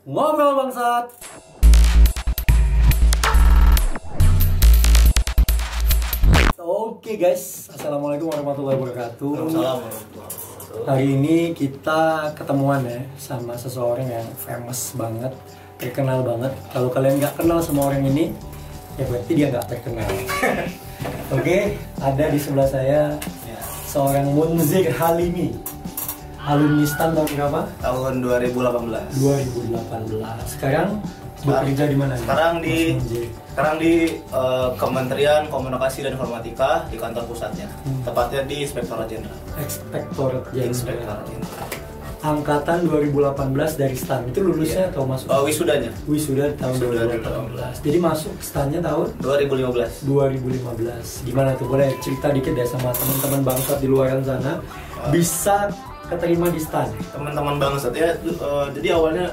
Ngobrol bangsat. Oke guys, assalamualaikum warahmatullahi wabarakatuh. Hari ini kita ketemuan ya sama seseorang yang famous banget, terkenal banget. Kalau kalian nggak kenal sama orang ini, ya berarti dia nggak terkenal. Oke, ada di sebelah saya seorang Munzir Halimi. Alumni STAN tahun berapa? Tahun 2018. 2018. Sekarang bekerja di mana? Sekarang di Kementerian Komunikasi dan Informatika di kantor pusatnya. Tepatnya di Inspektorat Jenderal. Inspektorat Jenderal. Angkatan 2018 dari STAN. Itu lulusnya atau masuk? Wisudanya. Wisuda tahun 2018. Jadi masuk STAN-nya tahun 2015. 2015. Gimana tuh? Boleh cerita dikit ya sama teman-teman bangsat di luar sana bisa keterima di STAN. Teman-teman bangsat ya. Jadi awalnya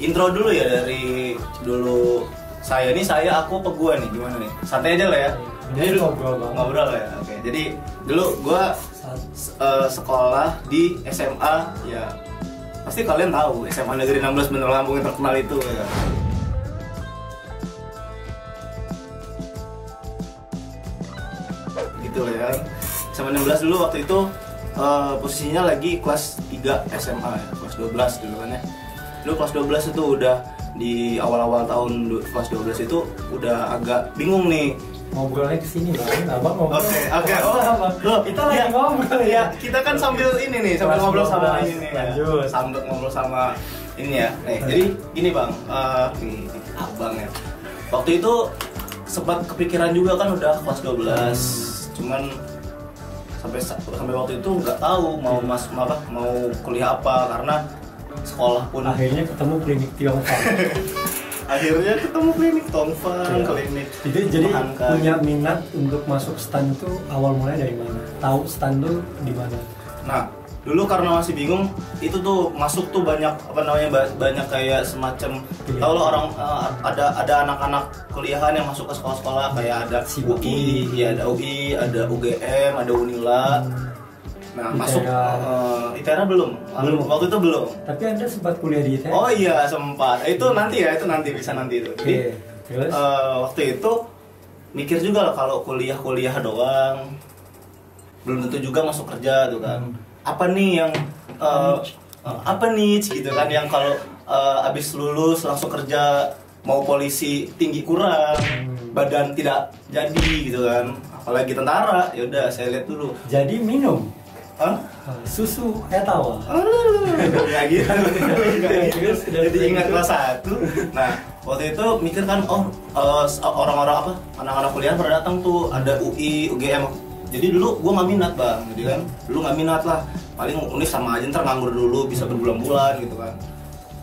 intro dulu ya, dari dulu aku apa gua nih, gimana nih? Santai aja lah ya. Jadi ngobrol ya. Oke. Jadi dulu gua sekolah di SMA ya. Pasti kalian tahu SMA Negeri 16 Bandar Lampung yang terkenal itu ya. Gitu ya. SMA 16 dulu waktu itu posisinya lagi kelas 3 SMA ya, kelas 12 dulu kan ya. Dulu kelas 12 itu udah di awal-awal tahun kelas 12 itu udah agak bingung nih. Ngobrolnya kesini Bang, Abang ngobrol. Oke. Kita lagi ngobrol ya. Kita kan sambil ini nih, sambil ngobrol sama ini nih. Lanjut. Sambil ngobrol sama ini ya. Jadi gini Bang, nih Abang ya. Waktu itu sempat kepikiran juga kan udah kelas 12. Cuman sampai waktu itu nggak tahu mau mau kuliah apa, karena sekolah pun akhirnya ketemu klinik Tiongkok. klinik. Jadi punya minat untuk masuk STAN itu awal mulai dari mana? Tahu STAN tuh di mana? Nah, dulu karena masih bingung, itu tuh masuk tuh banyak banyak kayak semacam tahu lo orang ada anak-anak kuliahan yang masuk ke sekolah-sekolah kayak ada UI, ya ada UI, ada UGM, ada Unila. Nah, masuk ITERA belum. Waktu itu belum. Tapi Anda sempat kuliah di ITERA? Oh iya, sempat. Itu nanti bisa nanti itu. Jadi waktu itu mikir juga lah, kalau kuliah doang belum tentu juga masuk kerja tuh kan. Apa nih yang gitu kan, yang kalau abis lulus langsung kerja, mau polisi tinggi kurang, badan tidak jadi gitu kan, apalagi tentara. Ya udah saya lihat dulu. Jadi minum susu etawa. Nggak gitu. Jadi ingat kelas 1. Nah, waktu itu mikir kan, orang-orang anak-anak kuliah pada datang tuh, ada UI, UGM. Jadi dulu gue nggak minat Bang, jadi kan dulu nggak minat lah, paling univ sama aja, ntar nganggur dulu bisa berbulan-bulan gitu kan.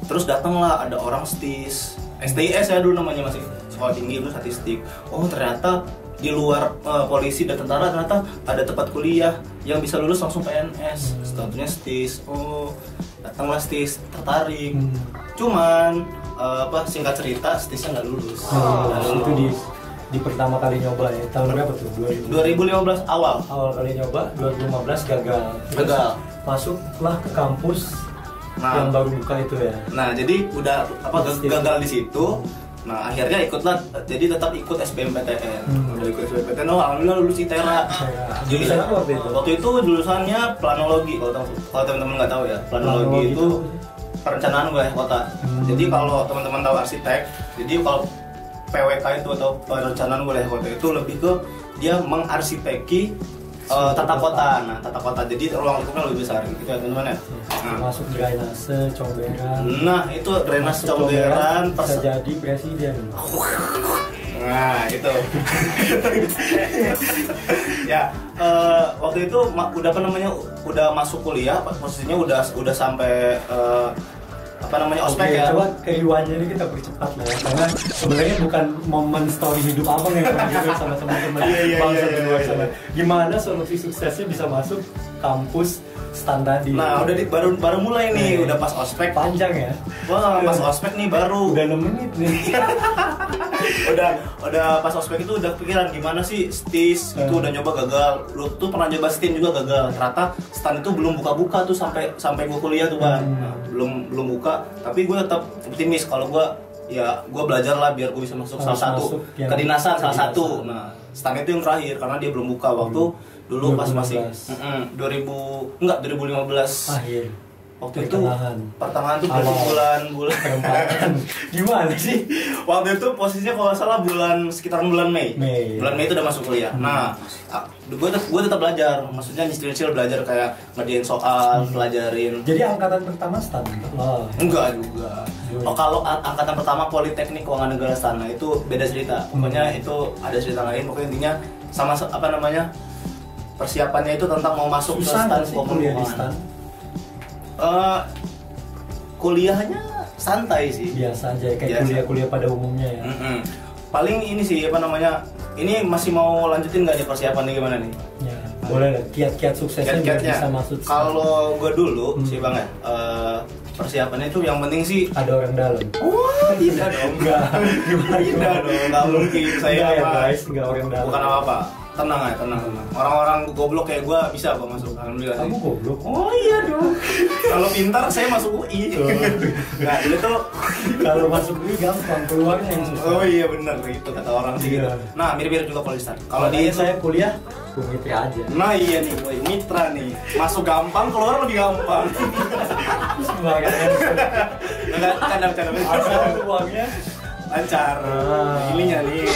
Terus datanglah ada orang STIS ya dulu namanya, masih sekolah tinggi itu statistik. Oh ternyata di luar polisi dan tentara ternyata ada tempat kuliah yang bisa lulus langsung PNS, statusnya STIS. Oh datanglah STIS, tertarik. Cuman singkat cerita STISnya nggak lulus. Itu di pertama kali nyoba ya, tahun berapa tuh? 2015 awal kali nyoba, 2015 gagal. Masuklah ke kampus yang baru buka itu ya. Nah jadi udah gagal di situ. Nah akhirnya jadi tetap ikut SBMPTN. Udah ikut SBMPTN, alhamdulillah lulus ITERA. Jurusan apa waktu itu jurusannya planologi. Kalau teman-teman nggak tahu ya, planologi itu perencanaan wilayah kota. Jadi kalau teman-teman tahu arsitek, jadi kalau PWK itu atau perencanaan wilayah kota itu lebih ke dia mengarsiteki tata kota. Nah, tata kota jadi ruang lingkupnya lebih besar gitu ya teman-teman ya. Masuk drainase, comberan. Nah, itu drainase, comberan bisa jadi presiden. Nah, itu. Ya, waktu itu udah masuk kuliah, posisinya udah sampai ospek ya. Coba kehidupannya ini kita percepat lah ya, karena sebenarnya bukan momen story hidup Abang yang pernah sama teman-teman bangsa di luar sana. Gimana solusi suksesnya bisa masuk kampus STAN tadi? Nah, baru mulai nih, udah pas ospek panjang ya. Wah, pas ospek nih baru. Udah 6 menit nih. udah pas ospek itu udah pikiran gimana sih stis itu udah nyoba gagal. Lu tuh pernah nyoba stin juga gagal. Ternyata stan itu belum buka-buka tuh sampai gue kuliah tuh Bang. Nah, belum buka, tapi gue tetap optimis kalau gue belajar lah biar gue bisa masuk salah satu kedinasan salah satu. Nah, stan itu yang terakhir karena dia belum buka waktu dulu 2015. pas masih 2015 akhir. Waktu itu pertengahan tuh bulan gimana sih? Waktu itu posisinya kalau nggak salah sekitaran bulan Mei. Bulan Mei itu udah masuk kuliah. Nah, gue tetap belajar, maksudnya nyicil belajar kayak ngerjain soal, pelajarin. Jadi angkatan pertama stan? Enggak juga. Oh, kalau angkatan pertama Politeknik Keuangan Negara stan, nah itu beda cerita. Pokoknya itu ada cerita lain. Pokoknya intinya sama persiapannya itu tentang mau masuk ke stan kuliah di stan. Kuliahnya santai sih, biasa aja kayak kuliah pada umumnya ya. Paling ini sih ini masih mau lanjutin nggak nih persiapannya gimana nih? Ya, boleh lah, kiat-kiat suksesnya bisa masuk. Kalau gue dulu sih Bang ya, persiapannya itu yang penting sih ada orang dalam. Oh tidak dong, tidak dong, nggak mungkin saya guys, nggak orang dalam. Bukan apa-apa. Tenang. Orang-orang goblok kayak gue bisa kok masuk. Alhamdulillah. Kamu goblok? Oh iya dong. Kalau pintar saya masuk UI. Nah itu tuh kalau masuk UI gampang, keluarnya yang susah. Oh iya benar itu kata orang sih gitu. Nah mirip-mirip juga kalau di start. Kalau di saya kuliah Mitra aja. Nah iya nih, Mitra nih. Masuk gampang, keluar lebih gampang. Canda. Asal uangnya lancar. Ininya nih.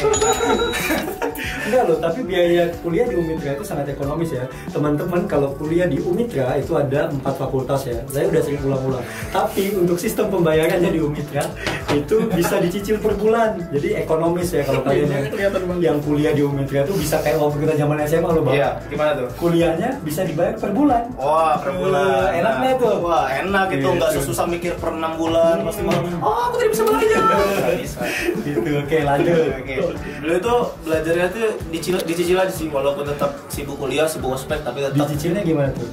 Enggak loh, tapi biaya kuliah di Umitra itu sangat ekonomis ya. Teman-teman kalau kuliah di Umitra itu ada 4 fakultas ya. Saya udah sering ulang-ulang. Tapi untuk sistem pembayarannya di Umitra itu bisa dicicil per bulan. Jadi ekonomis ya kalau kalian yang kuliah di Umitra itu bisa kayak waktu kita zaman SMA loh Bang. Iya, gimana tuh? Kuliahnya bisa dibayar per bulan. Wah, per bulan. Enaknya tuh. Wah, enak itu enggak susah mikir per 6 bulan pasti mau. Oh, aku tidak bisa belajar. Bisa. Gitu, oke lanjut. Dulu itu belajarnya tuh dicicil aja sih, walaupun tetap sibuk kuliah, sibuk ospek, tapi tetap. Dicicilnya gimana tuh?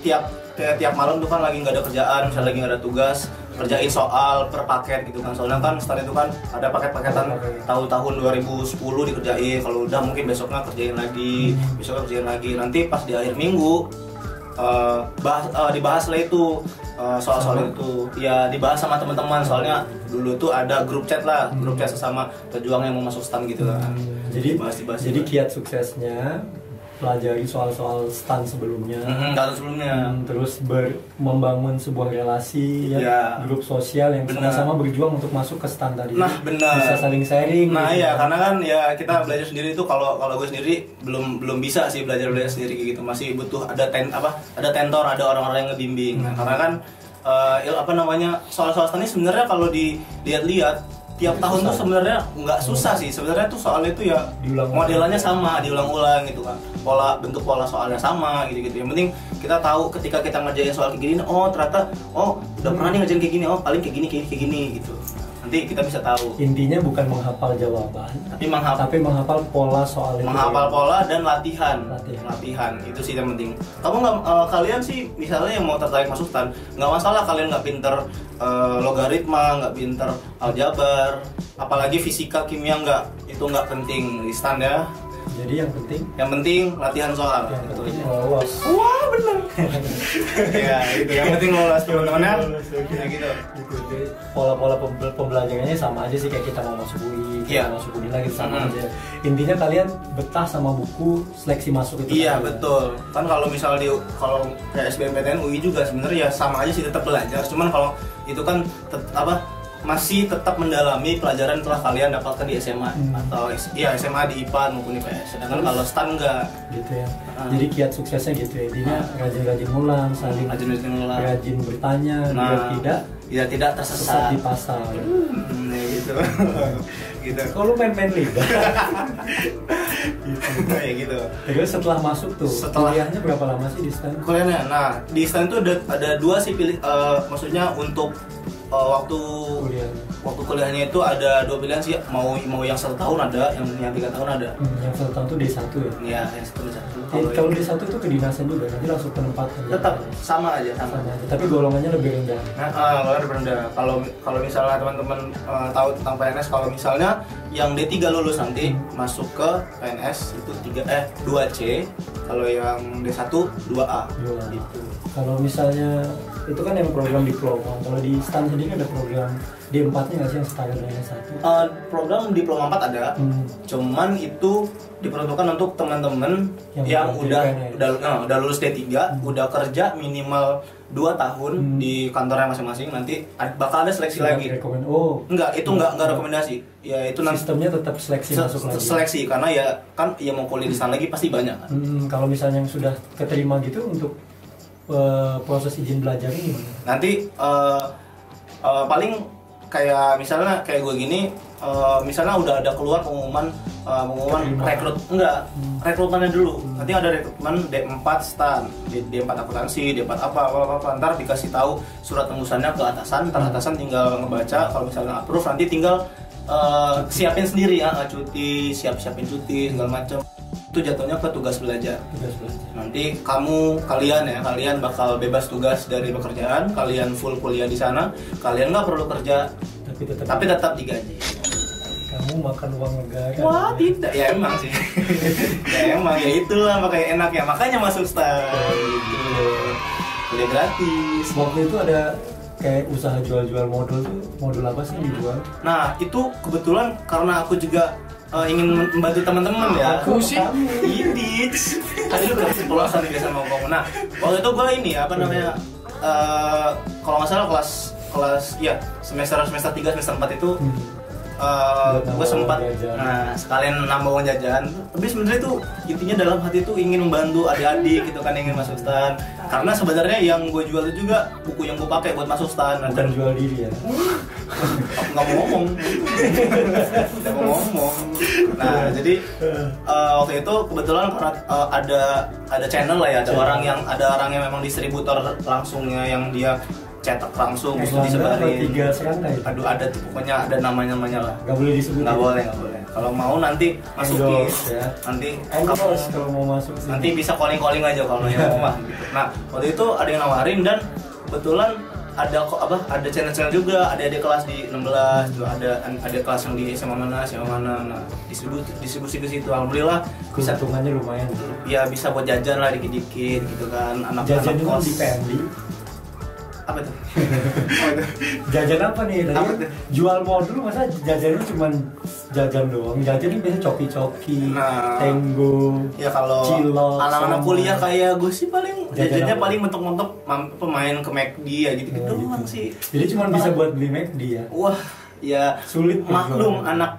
Tiap malam tuh kan lagi nggak ada kerjaan, misalnya lagi nggak ada tugas, kerjain soal per paket gitu kan. Soalnya kan stan itu kan ada paket-paketan tahun 2010 dikerjain, kalau udah mungkin besoknya kerjain lagi, nanti pas di akhir minggu dibahas lah itu soal-soal itu ya, dibahas sama teman-teman. Soalnya dulu tuh ada grup chat sesama pejuang yang mau masuk stan gitu kan. Jadi kiat suksesnya pelajari soal-soal stan sebelumnya, terus membangun sebuah relasi ya, grup sosial yang sama-sama berjuang untuk masuk ke stan tadi. Nah benar, bisa saling sharing. Nah gitu. Ya karena kan ya kita belajar sendiri itu, kalau gue sendiri belum bisa sih belajar sendiri gitu, masih butuh ada tentor, ada orang-orang yang ngebimbing. Karena kan soal-soal stan ini sebenarnya kalau dilihat-lihat tiap tahun tuh sebenarnya nggak susah sih sebenarnya tuh, soalnya itu ya modelannya sama, diulang-ulang gitu kan, bentuk pola soalnya sama gitu. Yang penting kita tahu ketika kita ngerjain soal kayak gini, ternyata udah pernah nih ngerjain kayak gini, paling kayak gini gitu. Nanti kita bisa tahu. Intinya bukan menghafal jawaban, tapi menghafal pola soal itu. Menghafal pola dan latihan. Itu sih yang penting. Kalian sih misalnya yang mau tertarik masuk stan, nggak masalah kalian nggak pinter logaritma, nggak pinter aljabar, apalagi fisika, kimia nggak penting di stan ya. Jadi yang penting latihan soal. Lolos. Wah benar. Ya itu yang penting lolos teman-teman ya gitu. Pola-pola pembelajarannya sama aja sih kayak kita mau masuk UI, kita masuk UI lagi sama aja. Intinya kalian betah sama buku seleksi masuk itu. Iya betul. Kan kalau misal kalau kayak SBMPTN UI juga sebenarnya ya sama aja sih, tetap belajar. Cuman kalau itu kan masih tetap mendalami pelajaran telah kalian dapatkan di SMA atau SMA di IPA maupun IPS. Sedangkan kalau stan enggak gitu ya. Jadi kiat suksesnya gitu ya. Intinya rajin-rajin ngulang, saling rajin bertanya, biar tidak tersesat di pasar. Gitu. Gitu. Kalau main-main liga. gitu. Terus setelah masuk tuh, kuliahnya berapa lama sih di stan? Kuliahnya, nah di stan itu ada dua sih maksudnya untuk waktu kuliahnya itu ada 2 pilihan sih, mau yang 1 tahun ada, yang 3 tahun ada. Yang 1 tahun tuh D1 ya? Iya, yang 1 D1. Kalau D1 itu kedinasan juga, nanti langsung penempatan. Tetap sama aja. Tapi golongannya lebih rendah. Golongan lebih rendah. Kalau misalnya teman-teman tahu tentang PNS, kalau misalnya yang D3 lulus nanti masuk ke PNS itu 2C, kalau yang D1 2A. Gitu. Kalau misalnya itu kan yang program diploma, kalau di STAN sendiri ada program D4-nya nggak sih yang setara dengan S1? Program diploma 4 ada, cuman itu diperuntukkan untuk teman-teman yang udah lulus D3, udah kerja minimal 2 tahun di kantornya masing-masing, nanti bakal ada seleksi lagi. Enggak, itu enggak rekomendasi. Ya itu nanti sistemnya tetap seleksi masuk lagi. Seleksi karena ya kan mau kuliah di sana lagi pasti banyak kan. Kalau misalnya yang sudah keterima gitu untuk proses izin belajar ini gimana? Nanti paling kayak misalnya kayak gue gini, misalnya udah ada keluar pengumuman rekrutmennya dulu. Nanti ada rekrutmen D4 STAN, D4 akuntansi, D4 apa, ntar dikasih tahu surat tembusannya ke atasan, ntar atasan tinggal ngebaca, kalau misalnya approve nanti tinggal siapin sendiri ya, siapin cuti segala macam. Itu jatuhnya ke tugas belajar. Nanti kalian bakal bebas tugas dari pekerjaan, kalian full kuliah di sana, kalian nggak perlu kerja, tapi tetap digaji. Kamu makan uang negara? Wah tidak, ya emang sih. Ya itulah makanya enak ya, makanya masuk STAN gitu. Kuliah gratis. Waktu itu ada kayak usaha jual-jual modul apa sih dijual? Nah itu kebetulan karena aku juga ingin membantu teman-teman ya. Aku sih Idits. Tadi lu kasih pulasan nih biasa ngomong. Nah waktu itu gue ini apa namanya, kalau nggak salah kelas ya semester 3 semester 4 itu gue sempat sekalian nambah uang jajan. Tapi sebenarnya itu intinya dalam hati itu ingin membantu adik-adik gitu kan, ingin masuk STAN. Karena sebenarnya yang gue jual itu juga buku yang gue pakai buat masuk STAN. Bukan jual diri ya? Nggak mau ngomong. Nah jadi waktu itu kebetulan karena ada channel lah ya, ada orang yang memang distributor langsungnya yang dia cetak langsung bisa disebarin. 3 serangkai. Aduh ada tuh pokoknya ada namanya lah. Gak boleh disebut. Nggak boleh. Kalau mau nanti masukin. Ya. Nanti kalau mau masuk sini. Nanti bisa calling aja kalau yang rumah. Gitu. Nah waktu itu ada yang nawarin dan kebetulan ada channel juga, ada kelas di 16 tuh, ada kelas yang di SMA mana. Nah distribusi ke situ. Alhamdulillah bisa keuntungannya lumayan. Ya bisa buat jajan lah dikit-dikit gitu kan. Jajan itu di PMD. Apa tuh? Jajan apa nih? Tadi jual modul masa jajannya cuma jajan doang. Jajan ini biasanya coki-coki, tenggo, ya kalau cilok, anak-anak kuliah kayak gue sih paling jajannya paling mentok-mentok pemain ke McD ya gitu doang sih. Jadi cuma bisa buat beli McD ya? Wah, ya sulit. Maklum anak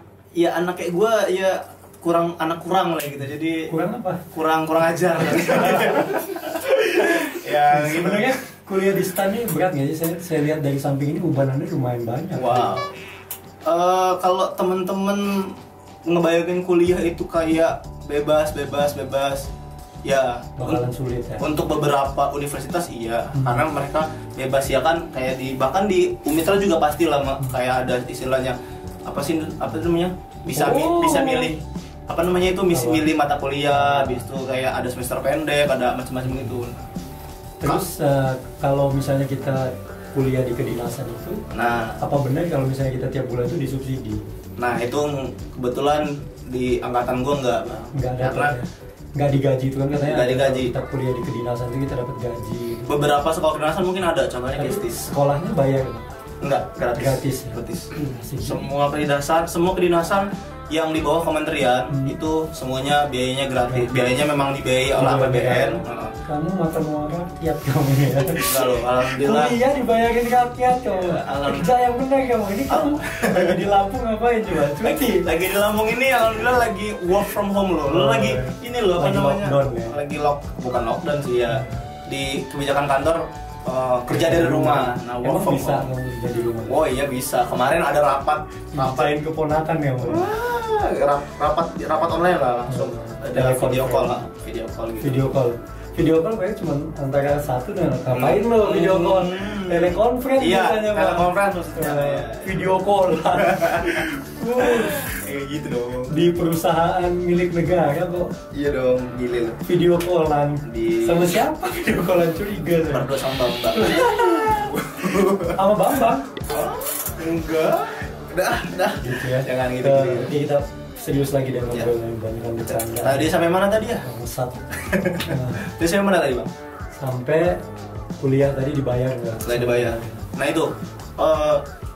kayak gue ya kurang lah gitu. Jadi kurang apa? Kurang ajar. Ya sebenarnya kuliah di STAN ini berat nggak sih? Saya lihat dari samping ini ubanannya lumayan banyak. Wow. Kalau temen-temen ngebayangin kuliah itu kayak bebas, ya bakalan sulit ya. Untuk beberapa universitas iya, karena mereka bebas ya kan, kayak bahkan di Umitra juga pasti lah kayak ada istilahnya apa namanya? Bisa milih apa namanya itu milih mata kuliah, habis itu kayak ada semester pendek, ada macam-macam gitu. Terus kalau misalnya kita kuliah di kedinasan itu, apa benar kalau misalnya kita tiap bulan itu disubsidi? Nah itu kebetulan di angkatan gue nggak ada karena nggak digaji itu kan katanya. Nggak digaji. Kita kuliah di kedinasan itu kita dapat gaji. Beberapa sekolah kedinasan mungkin ada, contohnya Kestis. Sekolahnya bayar? Enggak, gratis. Semua kedinasan yang di bawah kementerian itu semuanya biayanya gratis. Biayanya memang dibiayai oleh APBN. Kamu mata muara rakyat kamu ya. Enggak loh, alhamdulillah. Kuliah dibayarin rakyat kamu. Kerja yang benar kamu. Ini kamu lagi di Lampung ngapain coba? Lagi di Lampung ini alhamdulillah lagi work from home loh. Lo lagi ini loh apa namanya? Lagi bukan lockdown sih ya. Di kebijakan kantor kerja dari rumah. Nah, work from home. Kerja di rumah. Oh iya bisa. Kemarin ada rapat keponakan ya, Bu. Rapat online lah langsung. Ada video call gitu. Video video call kayak cuma antara satu dan ngapain lo video call, telekonferensi Iya, Bang. telekonferensi maksudnya. Video call Kayak gitu dong. di perusahaan milik negara kok Iya dong, gile loh. video callan sama siapa video callan curiga tuh. Berdua sama Bambang. Sama Bambang Enggak. Udah. gitu ya. Jangan gitu. Jadi kita serius lagi dan Iya. ngobrol dengan bercanda. Tadi sampai mana tadi ya? Bangsat. Nah, Terus sampai mana tadi, Bang? sampai kuliah tadi dibayar nggak? Setelah dibayar. Nah itu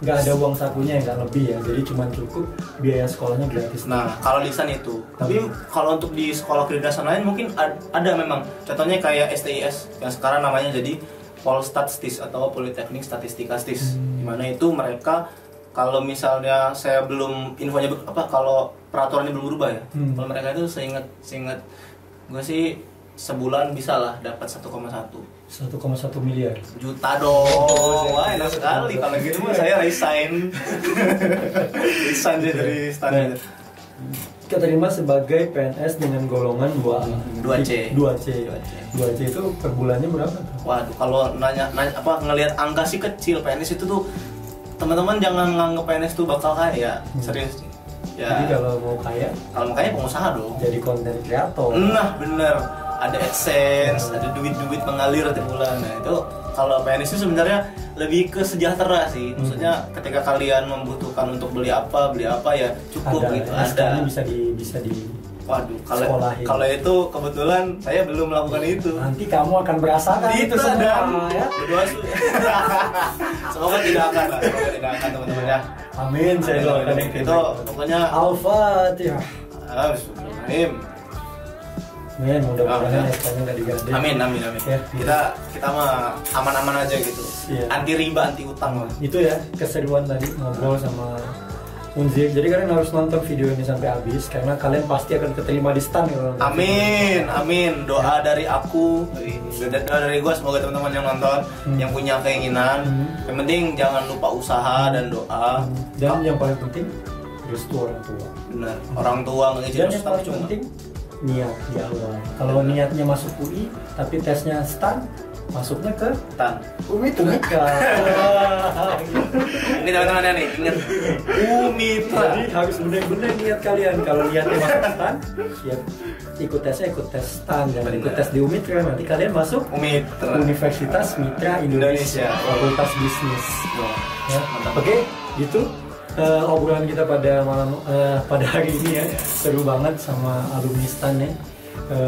Nggak ada uang sakunya yang nggak lebih ya, jadi cuma cukup biaya sekolahnya gratis. nah, kalau di sana itu. Tapi kalau untuk di sekolah kedinasan lain mungkin ada memang. Contohnya kayak STIS yang sekarang namanya jadi Polstatistis atau Politeknik Statistikastis. Dimana itu mereka kalau misalnya saya belum infonya kalau peraturannya belum berubah ya. Kalau mereka itu seingat gue sih sebulan bisa lah dapat 1,1 miliar. juta dong. Wah, enak sekali kalau gitu mah saya resign. Resign dari standar. Kita terima sebagai PNS dengan golongan 2C. 2C itu per bulannya berapa? Waduh, kalau nanya ngelihat angka sih kecil. PNS itu tuh teman-teman jangan nganggep PNS tuh bakal kaya. Serius. Ya. Jadi kalau mau kaya pengusaha dong. jadi konten kreator. Nah, bener. Ada AdSense, ada duit-duit mengalir tiap bulan. Nah, itu kalau PNS itu sebenarnya lebih ke sejahtera sih. Maksudnya ketika kalian membutuhkan untuk beli apa ya cukup Ada, gitu. SK-nya Ada. bisa di Waduh, sekolahin. kalau itu kebetulan saya belum melakukan itu. Nanti kamu akan merasakan itu semua ya. Berdoa sih. Semoga tidak akan lah, teman-teman ya. Amin, saya doakan yang Itu pokoknya Al-Fatihah. Amin. Men, mudah-mudahan SK-nya nggak diganti. Amin. Ya. Kita mah aman-aman aja gitu. Iya. Anti riba, anti utang lah. Itu ya keseruan tadi ngobrol sama Unzir. Jadi kalian harus nonton video ini sampai habis karena kalian pasti akan keterima di STAN kalau nonton. Amin. Doa dari aku, doa dari gua semoga teman-teman yang nonton yang punya keinginan. Yang penting jangan lupa usaha dan doa. Dan yang paling penting restu orang tua. Benar. Orang tua Dan ngizinin yang Ustaz paling cuma. penting niat di awal. Kalau niatnya masuk UI tapi tesnya STAN, masuknya ke Tan. Umitra. Ini teman-teman nih, ingat Umitra. Jadi harus benar-benar niat kalian. Kalau niatnya masuk STAN, ya ikut tes STAN, jangan ikut tes di Umitra. Nanti kalian masuk Umitra. Universitas Mitra Indonesia, Fakultas Bisnis. Ya. Oke, gitu. Obrolan kita pada hari ini ya, seru banget sama alumni STAN ya.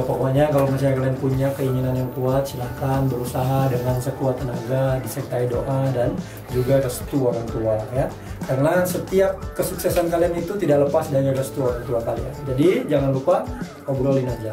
Pokoknya kalau misalnya kalian punya keinginan yang kuat, silahkan berusaha dengan sekuat tenaga, disertai doa dan juga restu orang tua ya. Karena setiap kesuksesan kalian itu tidak lepas dari restu orang tua kalian. Jadi jangan lupa obrolin aja.